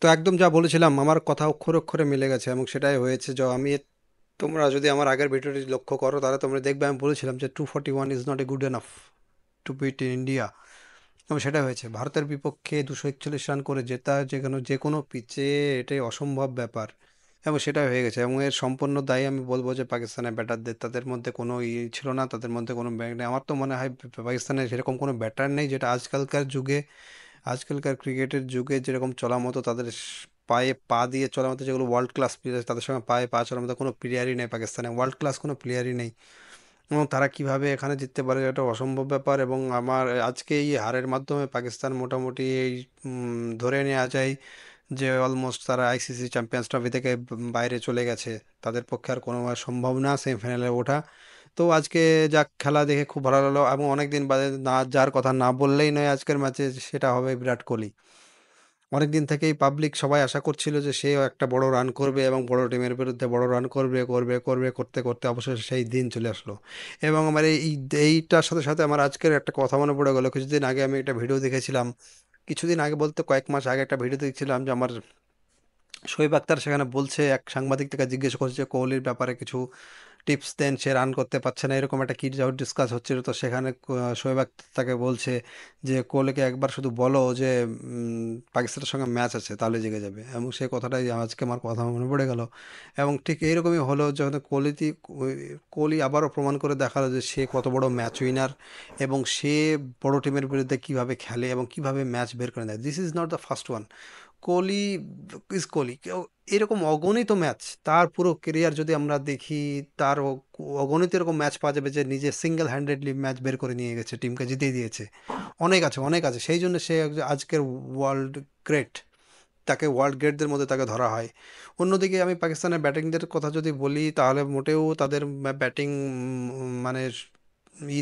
তো একদম যা বলেছিলাম আমার কথা অক্ষরে অক্ষরে মিলে গেছে এবং সেটাই হয়েছে। তোমরা যদি আমার আগের ভিডিওটি লক্ষ্য করো তাহলে তোমরা দেখবে আমি বলেছিলাম যে 241 is not a good enough to beat India, এবং সেটা হয়েছে। ভারতের বিপক্ষে 241 রান করে জেতা যে কোনো পিচে এটাই অসম্ভব ব্যাপার, এবং সেটা হয়ে গেছে। এবং এর সম্পূর্ণ দায়ী আমি বলবো যে পাকিস্তানের ব্যাটারদের, তাদের মধ্যে কোনো ছিল না, তাদের মধ্যে কোনো ব্যাট নেই। আমার তো মনে হয় পাকিস্তানের সেরকম কোনো ব্যাটার নেই যেটা আজকালকার ক্রিকেটের যুগে যেরকম চলার মতো, পায়ে পা দিয়ে চলার মতো যেগুলো ওয়ার্ল্ড ক্লাস প্লেয়ার, তাদের সঙ্গে পায়ে পা চলার মতো কোনো প্লেয়ারই নেই পাকিস্তানে, ওয়ার্ল্ড ক্লাস কোনো প্লেয়ারই নেই। এবং তারা কিভাবে এখানে জিততে পারে এটা অসম্ভব ব্যাপার। এবং আমার আজকে এই হারের মাধ্যমে পাকিস্তান মোটামুটি ধরে নেওয়া যায় যে অলমোস্ট তারা আইসিসি চ্যাম্পিয়ন্স ট্রফি থেকে বাইরে চলে গেছে। তাদের পক্ষে আর কোনো সম্ভব না সেমিফাইনালে ওঠা। তো আজকে যা খেলা দেখে খুব ভালো লাগলো, এবং অনেক দিন বাদে না, যার কথা না বললেই নয় আজকের ম্যাচে, সেটা হবে বিরাট কোহলি। অনেক দিন থেকেই পাবলিক সবাই আশা করছিল যে সেও একটা বড় রান করবে এবং বড় টিমের বিরুদ্ধে বড় রান করবে করবে করবে করতে করতে অবশেষে সেই দিন চলে আসলো। এবং আমার এইটার সাথে সাথে আমার আজকের একটা কথা মনে পড়ে গেলো। কিছুদিন আগে আমি একটা ভিডিও দেখেছিলাম, কিছুদিন আগে বলতে কয়েক মাস আগে একটা ভিডিও দেখছিলাম যে আমার শোয়েব আক্তার সেখানে বলছে, এক সাংবাদিক থেকে জিজ্ঞেস করছে কোহলির ব্যাপারে কিছু টিপস দেন, সে রান করতে পারছে না, এরকম একটা কি যাও ডিসকাস হচ্ছিল। তো সেখানে শোয়েব আক্তার তাকে বলছে যে কোহলিকে একবার শুধু বলো যে পাকিস্তানের সঙ্গে ম্যাচ আছে তাহলে জেগে যাবে। এবং সেই কথাটাই আজকে আমার কথা মনে পড়ে গেল। এবং ঠিক এইরকমই হলো যখন কোহলি আবারও প্রমাণ করে দেখালো যে সে কত বড় ম্যাচ উইনার, এবং সে বড় টিমের বিরুদ্ধে কিভাবে খেলে এবং কিভাবে ম্যাচ বের করে নেয়। This is not the first one. Kohli Kohli এরকম অগণিত ম্যাচ, তার পুরো কেরিয়ার যদি আমরা দেখি, তার অগণিত এরকম ম্যাচ পাওয়া যাবে যে নিজে সিঙ্গেল হ্যান্ডেডলি ম্যাচ বের করে নিয়ে গেছে, টিমকে জিতিয়ে দিয়েছে। অনেক আছে, অনেক আছে, সেই জন্য সে আজকের ওয়ার্ল্ড গ্রেট, তাকে ওয়ার্ল্ড গ্রেটদের মধ্যে তাকে ধরা হয়। অন্যদিকে আমি পাকিস্তানের ব্যাটিংদের কথা যদি বলি তাহলে মোটেও তাদের ব্যাটিং মানে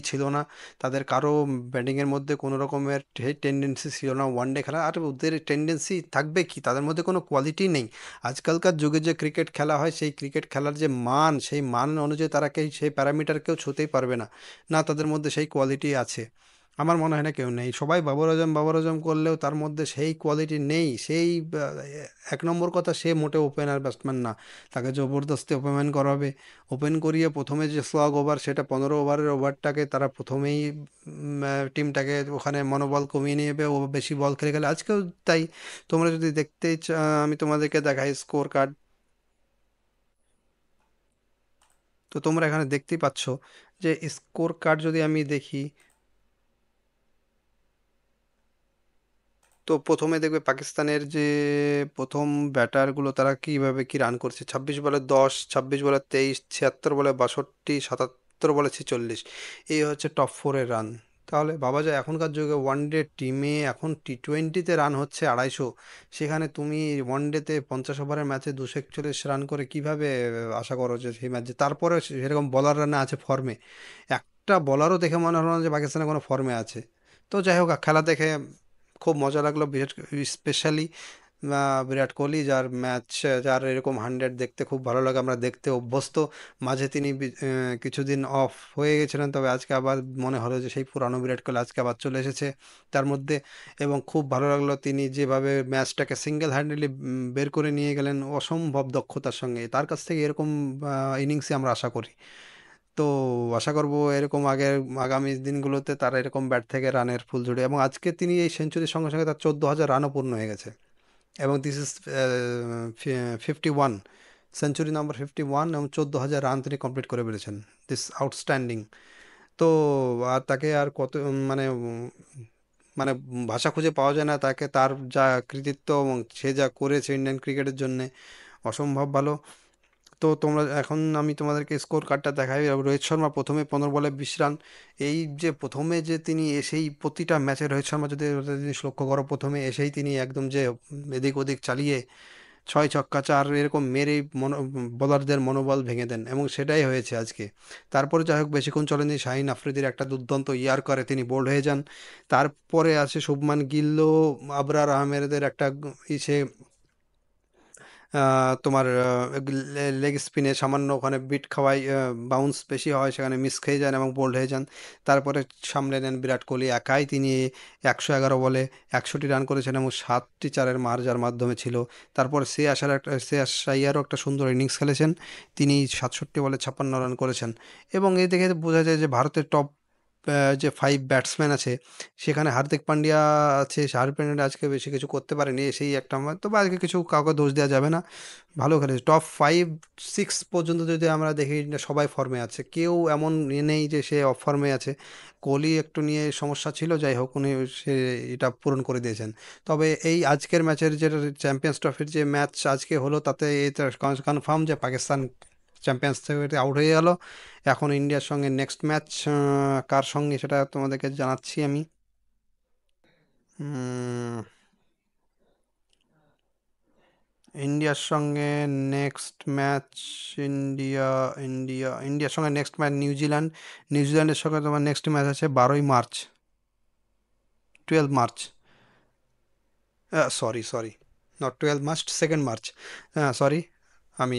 ছিল না। তাদের কারো ব্যাটিংয়ের মধ্যে কোনো রকমের টেন্ডেন্সি ছিল না ওয়ানডে খেলা। আর ওদের টেন্ডেন্সি থাকবে কি, তাদের মধ্যে কোনো কোয়ালিটি নেই। আজকালকার যুগে যে ক্রিকেট খেলা হয় সেই ক্রিকেট খেলার যে মান, সেই মান অনুযায়ী তারা সেই প্যারামিটার কেউ ছুঁতেই পারবে না। না তাদের মধ্যে সেই কোয়ালিটি আছে। আমার মনে হয় না কেউ নেই, সবাই বাবর আজম বাবর আজম করলেও তার মধ্যে সেই কোয়ালিটি নেই। এক নম্বর কথা, সে মোটে ওপেনার ব্যাটসম্যান না, তাকে জবরদস্তি ওপেন করাবে। ওপেন করিয়ে প্রথমে যে স্লগ ওভার, সেটা 15 ওভারের ওভারটাকে তারা প্রথমেই টিমটাকে ওখানে মনোবল কমিয়ে নিয়ে যাবে, ও বেশি বল খেলে গেলে। আজকেও তাই। তোমরা যদি আমি তোমাদেরকে দেখাই স্কোর কার্ড, তো তোমরা এখানে দেখতেই পাচ্ছ যে স্কোর কার্ড যদি আমি দেখি, তো প্রথমে দেখবে পাকিস্তানের যে প্রথম ব্যাটারগুলো তারা কিভাবে কি রান করছে: 26 বলে 10, 26 বলে 23, 76 বলে 62, 77 বলে 46। এই হচ্ছে টপ 4-এর রান। তাহলে ভাবা যায় এখনকার যুগে ওয়ানডে টিমে এখন টি20-তে রান হচ্ছে 250, সেখানে তুমি ওয়ানডেতে 50 ওভারের ম্যাচে 241 রান করে কিভাবে আশা করো যে সেই ম্যাচে, তারপরে সেরকম বলার রানে আছে ফর্মে। একটা বলারও দেখে মনে হলো না যে পাকিস্তানে কোনো ফর্মে আছে। তো যাই হোক, খেলা দেখে খুব মজা লাগলো, বিশেষ স্পেশালি বিরাট কোহলি, যার এরকম 100 দেখতে খুব ভালো লাগে, আমরা দেখতে অভ্যস্ত। মাঝে তিনি কিছুদিন অফ হয়ে গেছিলেন, তবে আজকে আবার মনে হলো যে সেই পুরানো বিরাট কোহলি আজকে আবার চলে এসেছে তার মধ্যে। এবং খুব ভালো লাগলো তিনি যেভাবে ম্যাচটাকে সিঙ্গেল হ্যান্ডেলি বের করে নিয়ে গেলেন অসম্ভব দক্ষতার সঙ্গে। তার কাছ থেকে এরকম ইনিংসই আমরা আশা করি। তো আশা করব এরকম আগামী দিনগুলোতে তারা এরকম ব্যাট থেকে রানের ফুল ঝুড়ে, এবং আজকে তিনি এই সেঞ্চুরির সঙ্গে সঙ্গে তার 14,000 রানও পূর্ণ হয়ে গেছে। এবং দিস ইজ 51, সেঞ্চুরি নাম্বার 51, এবং 14,000 রান তিনি কমপ্লিট করে ফেলেছেন। This outstanding. তো আর তাকে আর কত মানে ভাষা খুঁজে পাওয়া যায় না তাকে, তার যা কৃতিত্ব এবং সে যা করেছে ইন্ডিয়ান ক্রিকেটের জন্যে অসম্ভব ভালো। তো আমি তোমাদেরকে স্কোর কার্ডটা দেখাই। রোহিত শর্মা প্রথমে 15 বলে 20 রান। এই যে প্রথমে যে তিনি এসেই প্রতিটা ম্যাচে, রোহিত শর্মা যদি একটা জিনিস লক্ষ্য করো, প্রথমে এসেই তিনি একদম যে এদিক ওদিক চালিয়ে 6 ছক্কা 4 এরকম মেরেই বোলারদের মনোবল ভেঙে দেন, এবং সেটাই হয়েছে আজকে। তারপরে যাই হোক বেশিক্ষণ চলেনি, শাহিন আফ্রিদির একটা দুর্দান্ত ইয়ার করে তিনি বোল্ড হয়ে যান। তারপরে আছে শুভমান গিল্ল, আবরার আহমেদের একটা ইসে তোমার লেগ স্পিনে সামান্য ওখানে বিট খাওয়াই, বাউন্স বেশি হয়, সেখানে মিস খেয়ে যান এবং বোল্ড হয়ে যান। তারপরে সামলে নেন বিরাট কোহলি একাই, তিনি 111 বলে 61 রান করেছেন এবং 7টি চারের মার যার মাধ্যমে ছিল। তারপর শ্রেয়াস আইয়ারও একটা সুন্দর ইনিংস খেলেছেন, তিনি 67 বলে 56 রান করেছেন। এবং এই দেখে বোঝা যায় যে ভারতের টপ যে 5 ব্যাটসম্যান আছে, সেখানে হার্দিক পান্ডিয়া আছে। হার্দিক পান্ডিয়া আজকে বেশি কিছু করতে পারেনি, সেই একটা তবে আজকে কিছু কাউকে দোষ দেওয়া যাবে না, ভালো খেলেছে। টপ 5 6 পর্যন্ত যদি আমরা দেখি না, সবাই ফর্মে আছে, কেউ এমন নেই যে সে অফ ফর্মে আছে। কোহলি একটু নিয়ে সমস্যা ছিল, যাই হোক উনি সে এটা পূরণ করে দিয়েছেন। তবে এই আজকের ম্যাচের যেটা চ্যাম্পিয়ন্স ট্রফির যে ম্যাচ আজকে হলো, তাতে এটা কনফার্ম যে পাকিস্তান চ্যাম্পিয়ন্স থেকে আউট হয়ে গেল। এখন ইন্ডিয়ার সঙ্গে নেক্সট ম্যাচ কার সঙ্গে সেটা তোমাদেরকে জানাচ্ছি আমি। উম, ইন্ডিয়ার সঙ্গে নেক্সট ম্যাচ, ইন্ডিয়া ইন্ডিয়ার সঙ্গে নেক্সট ম্যাচ নিউজিল্যান্ডের সঙ্গে তোমার নেক্সট ম্যাচ আছে 12ই March, 12 March, sorry, not 12 March, 2nd March, sorry, আমি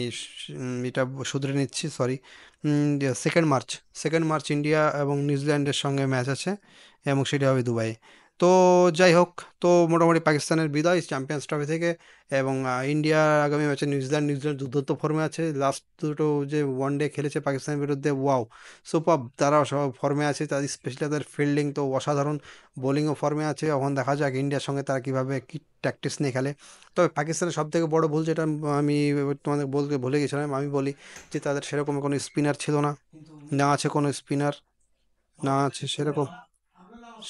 এটা শুধরে নিচ্ছি, sorry. 2nd March, 2nd March India এবং নিউজিল্যান্ডের সঙ্গে ম্যাচ আছে, এবং সেটা হবে দুবাই। তো যাই হোক, তো মোটামুটি পাকিস্তানের বিদায় চ্যাম্পিয়ন্স ট্রফি থেকে। এবং ইন্ডিয়া আগামী ম্যাচে নিউজিল্যান্ড দুর্দান্ত ফর্মে আছে, লাস্ট দুটো যে ওয়ানডে খেলেছে পাকিস্তানের বিরুদ্ধে, ওয়াও সুপার, তারা সব ফর্মে আছে, তাদের স্পেশালি তাদের ফিল্ডিং তো অসাধারণ, বোলিংও ফর্মে আছে। এখন দেখা যাক ইন্ডিয়ার সঙ্গে তারা কীভাবে কী ট্যাকটিক্স নিয়ে খেলে। তবে পাকিস্তানের সবথেকে বড় ভুল যেটা আমি তোমাদের বলতে ভুলে গেছিলাম, আমি বলি যে তাদের সেরকম কোনো স্পিনার ছিল না, না আছে কোনো স্পিনার, না আছে সেরকম,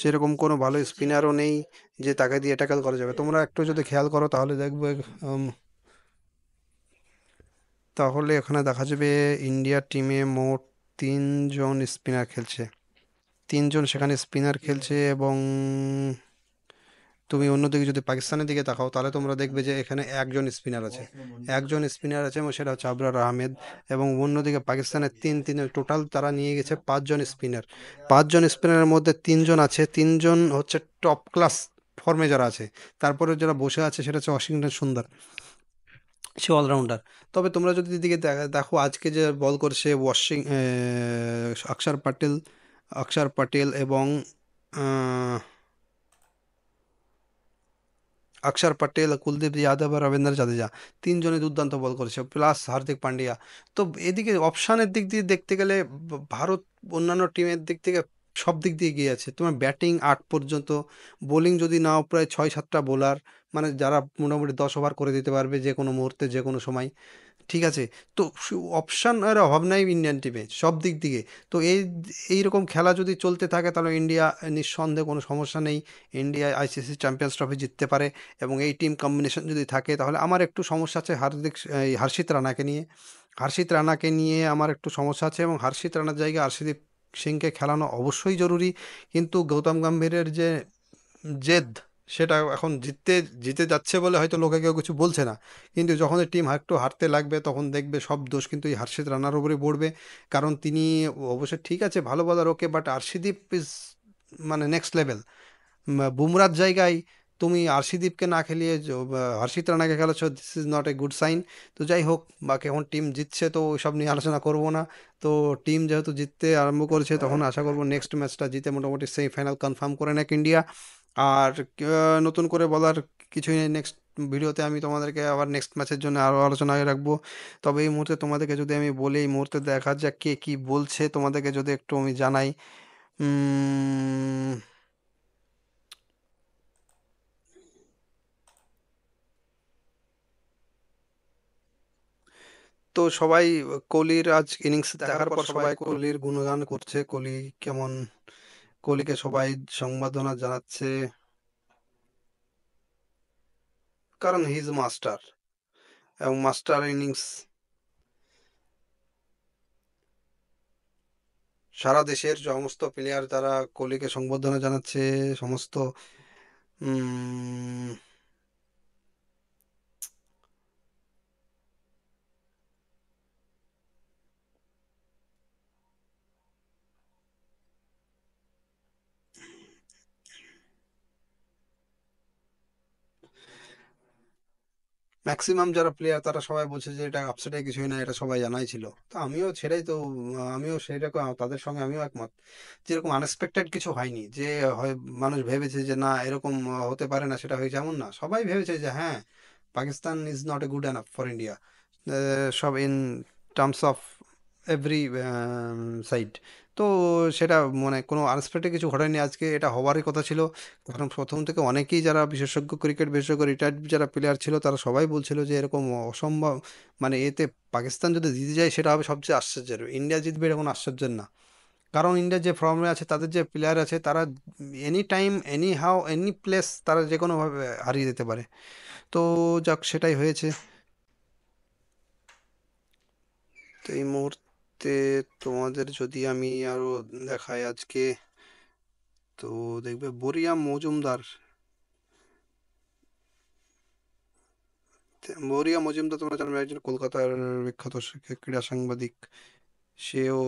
সেরকম কোনো ভালো স্পিনারও নেই যে তাকে দিয়ে ট্যাকল করা যাবে। তোমরা একটু যদি খেয়াল করো তাহলে দেখবে, উম, তাহলে এখানে দেখা যাবে ইন্ডিয়া টিমে মোট 3 জন স্পিনার খেলছে, 3 জন সেখানে স্পিনার খেলছে। এবং তুমি অন্যদিকে যদি পাকিস্তানের দিকে তাকাও, তাহলে তোমরা দেখবে যে এখানে একজন স্পিনার আছে, একজন স্পিনার আছে, এবং সেটা হচ্ছে আবরার আহমেদ। এবং অন্যদিকে পাকিস্তানের তিন টোটাল তারা নিয়ে গেছে 5 জন স্পিনার। 5 জন স্পিনারের মধ্যে 3 জন আছে, 3 জন হচ্ছে টপ ক্লাস ফর্মে যারা আছে। তারপরে যারা বসে আছে সেটা হচ্ছে ওয়াশিংটন সুন্দর, সে অলরাউন্ডার। তবে তোমরা যদি এদিকে দেখো আজকে যে বল করছে অক্ষর প্যাটেল, এবং আহ, অক্ষর প্যাটেল, কুলদীপ যাদব আর রবীন্দ্র জাদেজা, 3 জনই দুর্দান্ত বল করেছে, প্লাস হার্দিক পান্ডিয়া। তো এদিকে অপশানের দিক দিয়ে দেখতে গেলে ভারত অন্যান্য টিমের দিক থেকে সব দিক দিয়ে এগিয়ে আছে। তোমার ব্যাটিং 8 পর্যন্ত, বোলিং যদি নাও প্রায় 6 7টা বোলার, মানে যারা মোটামুটি 10 ওভার করে দিতে পারবে যে কোনো মুহূর্তে যে কোনো সময়, ঠিক আছে। তো অপশানের অভাব নাই ইন্ডিয়ান টিমে সব দিক থেকে। তো এইরকম খেলা যদি চলতে থাকে তাহলে ইন্ডিয়া নিঃসন্দেহে কোনো সমস্যা নেই, ইন্ডিয়া আইসিসি চ্যাম্পিয়ন্স ট্রফি জিততে পারে। এবং এই টিম কম্বিনেশন যদি থাকে, তাহলে আমার একটু সমস্যা আছে হর্ষিত রানাকে নিয়ে, হর্ষিত রানাকে নিয়ে আমার একটু সমস্যা আছে। এবং হর্ষিত রানার জায়গায় আরশদীপ সিংকে খেলানো অবশ্যই জরুরি, কিন্তু গৌতম গম্ভীরের যে জেদ, সেটা এখন জিতে যাচ্ছে বলে হয়তো লোকে কেউ কিছু বলছে না, কিন্তু যখন টিম একটু হারতে লাগবে তখন দেখবে সব দোষ কিন্তু এই হর্ষিত রানার উপরে পড়বে। কারণ তিনি অবশ্যই ঠিক আছে, ভালো বলার ওকে, বাট আরশদীপ ইজ মানে নেক্সট লেভেল। বুমরার জায়গায় তুমি আরশদীপকে না খেলিয়ে হর্ষিত রানাকে খেলেছো, this is not a good sign. তো যাই হোক, বাকি এখন টিম জিতছে তো ওইসব নিয়ে আলোচনা করব না। তো টিম যেহেতু জিততে আরম্ভ করেছে, তখন আশা করবো নেক্সট ম্যাচটা জিতে মোটামুটি সেমিফাইনাল কনফার্ম করে নেক ইন্ডিয়া। আর নতুন করে বলার কিছুই নেই, নেক্সট ভিডিওতে আমি তোমাদেরকে আবার নেক্সট ম্যাচের জন্য আরও আলোচনায় রাখবো। তবে এই মুহূর্তে তোমাদেরকে যদি আমি বলি, এই মুহূর্তে দেখা যাক কে কী বলছে, তোমাদেরকে যদি একটু আমি জানাই। উম, তো সবাই কোহলির আজ ইনিংস দেখার পর সবাই কোহলির গুণগান করছে, কোহলি কেমন, কোহলিকে সবাই সংবর্ধনা জানাচ্ছে, কারণ হি ইজ মাস্টার, এবং মাস্টার ইনিংস সারা দেশের সমস্ত প্লেয়ার তারা কোহলিকে সংবর্ধনা জানাচ্ছে, সমস্ত উম, ম্যাক্সিমাম যারা প্লেয়ার তারা সবাই বলছে যে এটা আপসেটের কিছুই না, এটা সবাই জানাই ছিল। তো আমিও সেটাই তো, আমিও সেইরকম তাদের সঙ্গে আমিও একমত। যেরকম আনএক্সপেক্টেড কিছু হয়নি যে হয় মানুষ ভেবেছে যে না এরকম হতে পারে না, সেটা হয়েছে এমন না। সবাই ভেবেছে যে হ্যাঁ, Pakistan is not a good enough for India, সব in terms of every side. তো সেটা মানে কোনো আনএক্সপেক্টেড কিছু ঘটেনি আজকে, এটা হওয়ারই কথা ছিল। কারণ প্রথম থেকে অনেকেই যারা বিশেষজ্ঞ, ক্রিকেট বিশেষজ্ঞ, রিটায়ার্ড যারা প্লেয়ার ছিল তারা সবাই বলছিল যে এরকম অসম্ভব, মানে এতে পাকিস্তান যদি জিতে যায় সেটা হবে সবচেয়ে আশ্চর্যের, ইন্ডিয়া জিতবে এটা কোনো আশ্চর্যের না। কারণ ইন্ডিয়া যে ফর্মে আছে, তাদের যে প্লেয়ার আছে, তারা any time any how any place তারা যে কোনোভাবে হারিয়ে দিতে পারে। তো যাক, সেটাই হয়েছে। তো এই মুহূর্তে তোমাদের যদি আমি আরো দেখাই আজকে, তো দেখবে বরিয়া মজুমদার, মরিয়া মজুমদার তোমরা জানো, একজন কলকাতার বিখ্যাত ক্রীড়া সাংবাদিক। সেও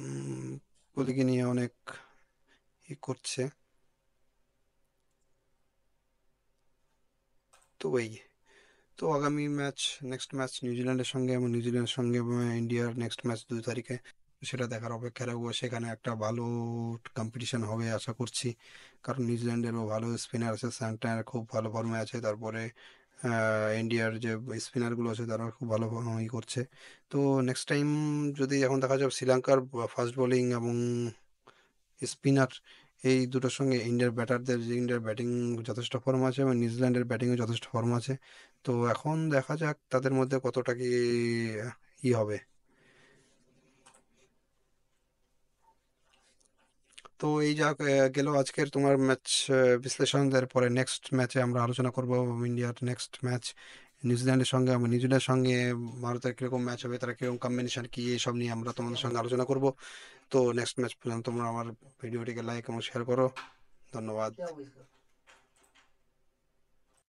উম, কোহলিকে নিয়ে অনেক করছে। তো এই, তো আগামী ম্যাচ, নেক্সট ম্যাচ নিউজিল্যান্ডের সঙ্গে, এবং নিউজিল্যান্ডের সঙ্গে ইন্ডিয়ার নেক্সট ম্যাচ 2 তারিখে। সেটা দেখার অপেক্ষা রাখবো, সেখানে একটা ভালো কম্পিটিশন হবে আশা করছি। কারণ নিউজিল্যান্ডেরও ভালো স্পিনার আছে, স্যান্টানার খুব ভালো ফর্মে আছে, তারপরে ইন্ডিয়ার যে স্পিনারগুলো আছে তারা খুব ভালো করছে। তো নেক্সট টাইম যদি এখন দেখা যাবে শ্রীলঙ্কার ফাস্ট বোলিং এবং স্পিনার, এই দুটোর সঙ্গে ইন্ডিয়ার ব্যাটারদের, যে ইন্ডিয়ার ব্যাটিং যথেষ্ট ফর্ম আছে এবং নিউজিল্যান্ডের ব্যাটিংও যথেষ্ট ফর্ম আছে। তো এখন দেখা যাক তাদের মধ্যে কতটা কি হবে। তো এই যা গেল আজকের তোমার ম্যাচ বিশ্লেষণের পরে, নেক্সট ম্যাচে আমরা আলোচনা করব ইন্ডিয়ার নেক্সট ম্যাচ নিউজিল্যান্ডের সঙ্গে, এবং নিউজিল্যান্ডের সঙ্গে ভারতের কিরকম ম্যাচ হবে, তারা কিরকম কম্বিনেশন কি, এসব নিয়ে আমরা তোমাদের সঙ্গে আলোচনা করব। তো নেক্সট ম্যাচ পর্যন্ত তোমরা আমার ভিডিওটিকে লাইক এবং শেয়ার করো। ধন্যবাদ।